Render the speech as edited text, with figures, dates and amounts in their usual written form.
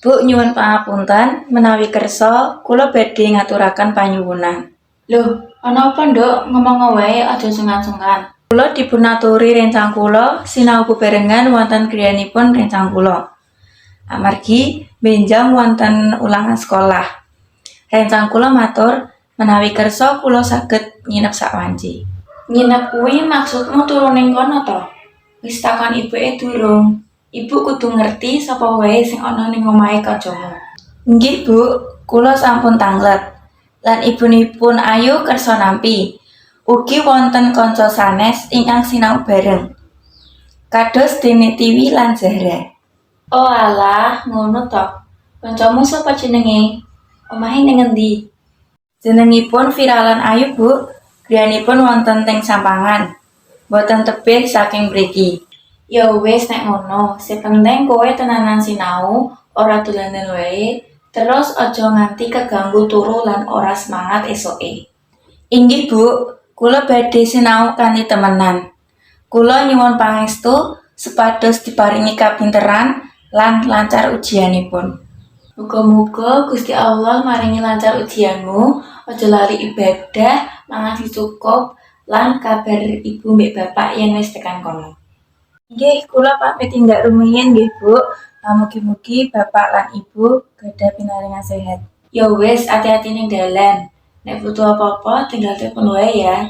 Bu nyuwun pangapunten menawi kersa kula badhe ngaturaken panyuwunan. Loh, ana apa nduk ngomong wae aja sungkan-sungkan. Kula dipunaturi rencang kula sinau bebarengan wonten griyanipun rencang kula. Amargi benjang wonten ulangan sekolah. Rencang kula matur menawi kersa kula saged nginep sawanci. Nginep kuwi maksudmu turu ning kono to? Wis takon ibuke durung. Ibu kudu ngerti sapa wae sing ana ning omahe kancamu. Nggih, Bu, kula sampun tanglet. Lan ibunipun Ayu kersa nampi. Ugi wonten kanca sanes ingkang sinau bareng. Kados dene Tiwi lan Zahra. Oh alah, ngono to. Kancamu sapa jenenge? Omahe ning endi? Jenengipun Viralan Ayu, Bu. Griyanipun wonten teng Sampangan. Boten tebih saking mriki. Ya wis nek ngono, sing penting kowe tenanan sinau, ora dolanan wae, terus aja nganti keganggu turu lan ora semangat esoke. Inggih, Bu. Kula badhe sinau kanthi temenan. Kula nyuwun pangestu supados diparingi kapinteran lan lancar ujianipun. Muga-muga Gusti Allah maringi lancar ujianmu, aja lali ibadah, mangan cukup, lan kabar ibu mbek bapak yen wis tekan kono. Nggih, kula pamit tindak rumiyin nggih, Bu. Mugi-mugi Bapak lan Ibu gadah pinaringan sehat. Ya wis, hati-hati ning dalan. Nek butuh apa-apa tinggal telepon wae ya.